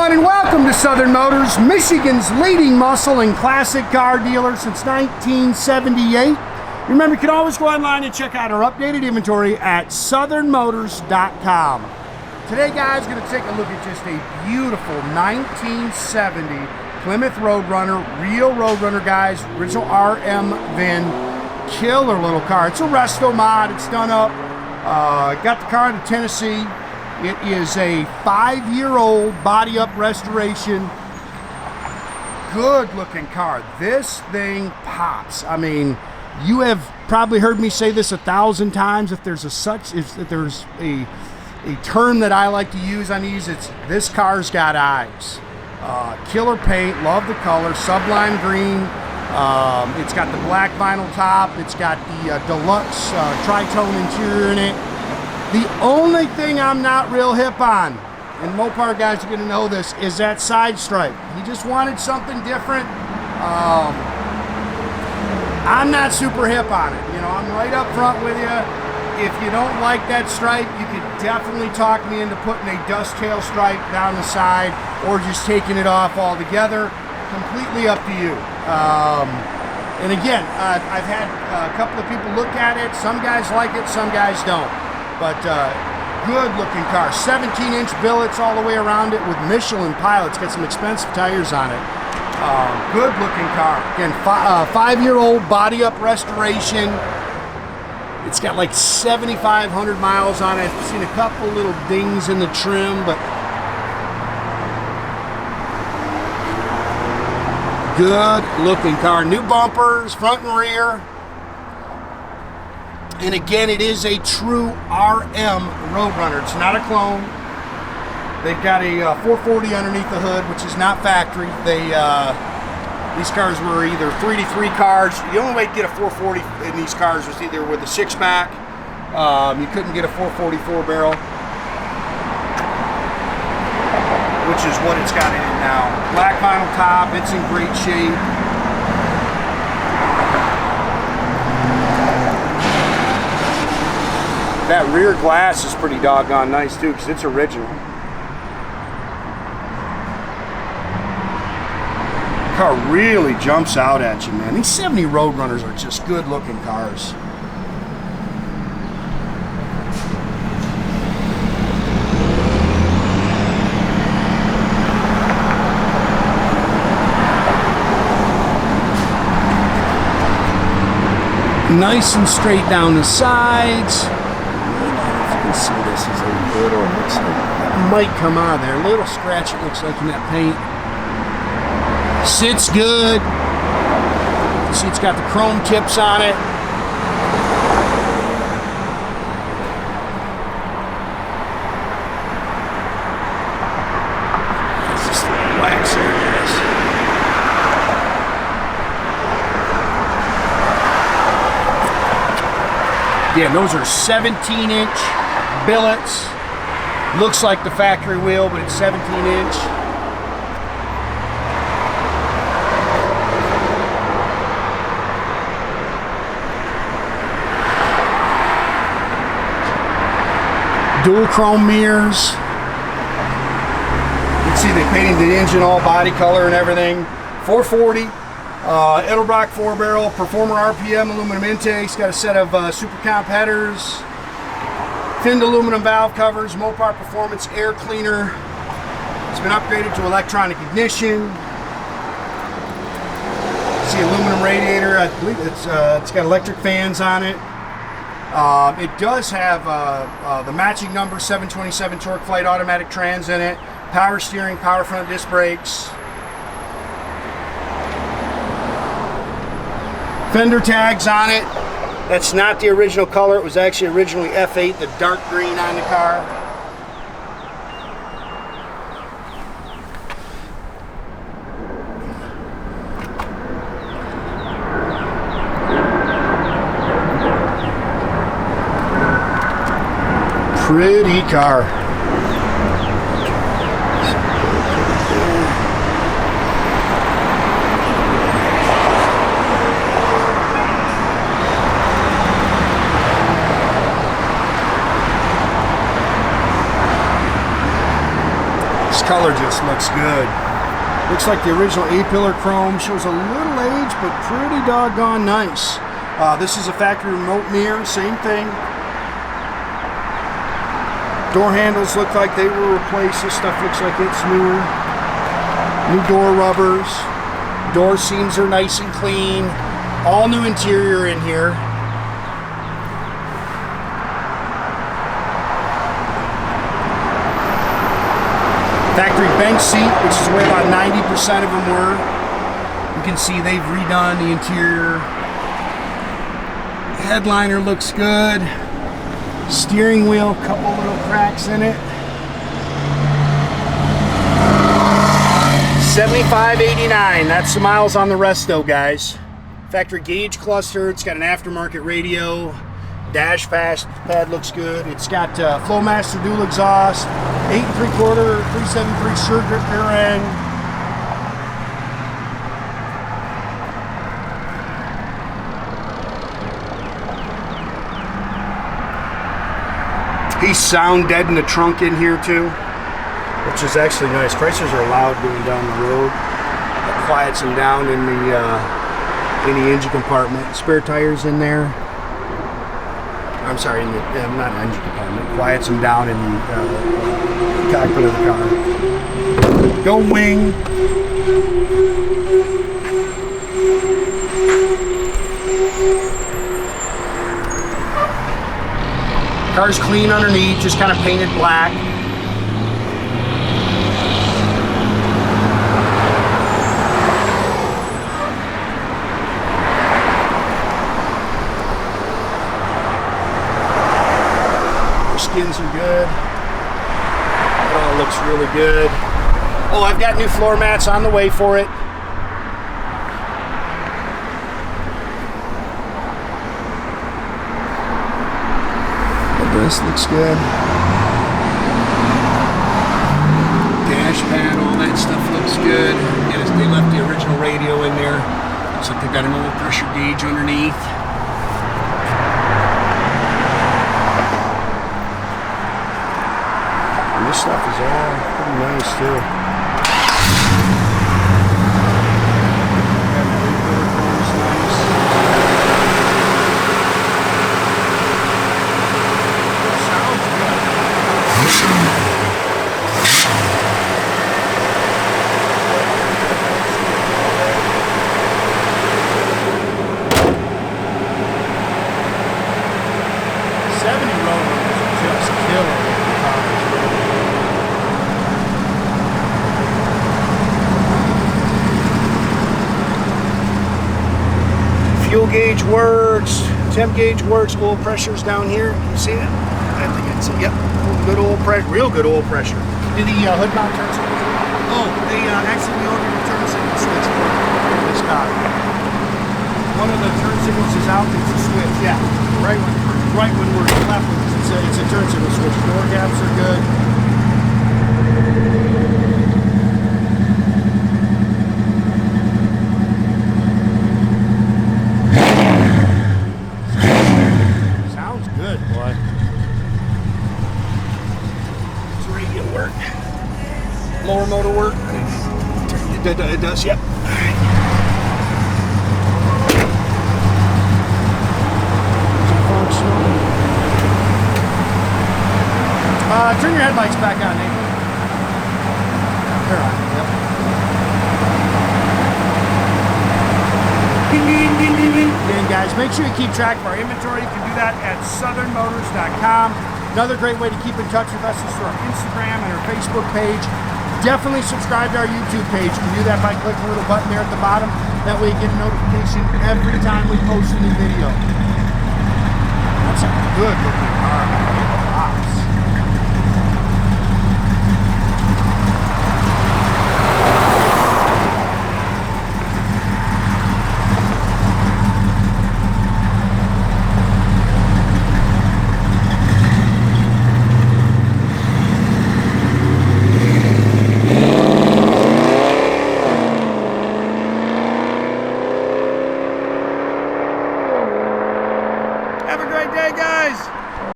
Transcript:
everyone, and welcome to Southern Motors, Michigan's leading muscle and classic car dealer since 1978. Remember, you can always go online and check out our updated inventory at southernmotors.com. Today, guys, going to take a look at just a beautiful 1970 Plymouth Roadrunner, real Roadrunner, guys, original RM VIN, killer little car. It's a resto mod. It's done up. Got the car into Tennessee. It is a 5-year-old body up restoration. Good looking car. This thing pops. I mean, you have probably heard me say this 1,000 times. If there's a term that I like to use on these, it's this car's got eyes. Killer paint, love the color, sublime green. It's got the black vinyl top. It's got the Deluxe tritone interior in it. The only thing I'm not real hip on, and Mopar guys are going to know this, is that side stripe. He just wanted something different. I'm not super hip on it. You know, I'm right up front with you. If you don't like that stripe, you could definitely talk me into putting a dust tail stripe down the side or just taking it off altogether. Completely up to you. And again, I've had a couple of people look at it. Some guys like it, some guys don't. But good looking car. 17-inch billets all the way around it with Michelin Pilot. It's got some expensive tires on it. Good looking car. Again, 5-year-old body up restoration. It's got like 7,500 miles on it. I've seen a couple little dings in the trim, but good looking car. New bumpers, front and rear. And again, it is a true RM Roadrunner. It's not a clone. They've got a 440 underneath the hood, which is not factory. These cars were either 3-3 cars. The only way to get a 440 in these cars was either with a 6-pack. You couldn't get a 444 barrel, which is what it's got in it now. Black vinyl top. It's in great shape. That rear glass is pretty doggone nice too, because it's original. Car really jumps out at you, man. These 70 Roadrunners are just good looking cars. Nice and straight down the sides. See this is a little, looks like that might come out of there. A little scratch, it looks like, in that paint. Sits good. See, it's got the chrome tips on it. It's just a little wax there, guys. Yeah, those are 17-inch billets. Looks like the factory wheel, but it's 17-inch. Dual chrome mirrors. You can see they painted the engine all body color and everything. 440. Edelbrock 4-barrel, Performer RPM aluminum intakes. Got a set of super comp headers. Thinned aluminum valve covers, Mopar Performance air cleaner. It's been upgraded to electronic ignition. See, aluminum radiator. I believe it's got electric fans on it. It does have the matching number 727 torqueflite automatic trans in it. Power steering, power front disc brakes. Fender tags on it. That's not the original color. It was actually originally F8, the dark green on the car. Pretty car. color just looks good. Looks like the original A-pillar chrome. Shows a little age, but pretty doggone nice. This is a factory remote mirror, same thing. Door handles look like they were replaced. This stuff looks like it's newer. New door rubbers. Door seams are nice and clean. All new interior in here. Factory bench seat, which is where about 90% of them were. You can see they've redone the interior. Headliner looks good. Steering wheel, couple little cracks in it. $75.89. That's the miles on the resto, guys. Factory gauge cluster. It's got an aftermarket radio. Dash pad looks good. It's got Flowmaster dual exhaust, 8 3/4, 373 sure grip rear end. He's sound dead in the trunk in here too, which is actually nice. Chrysler's are loud going down the road. That quiets them down in the engine compartment. Spare tires in there. I'm sorry, in the, not engine compartment. Quiets them down in the cockpit of the car. Go wing. Car's clean underneath, just kind of painted black. Skins are good. It all looks really good. Oh, I've got new floor mats on the way for it. This looks good. Dash pad, all that stuff looks good. Yes, they left the original radio in there. Looks like they've got an oil pressure gauge underneath. And this stuff is all pretty nice too. Fuel gauge works, temp gauge works, oil pressure's down here. Can you see it? I think it's it. Yep, good oil pressure, real good oil pressure. Did the hood mount turn signal? Oh, they actually ordered a turn signal switch for this car. One of the turn signals is out. It's a switch. Yeah, right when we're left with it, it's a turn signal switch. Door gaps are good. Lower motor work. It does, yep. Turn your headlights back on, Nate. They're on, yep. And guys, make sure you keep track of our inventory. You can do that at southernmotors.com. Another great way to keep in touch with us is through our Instagram and our Facebook page. Definitely subscribe to our YouTube page. You can do that by clicking the little button there at the bottom. That way you get a notification every time we post a new video. That's a good looking car.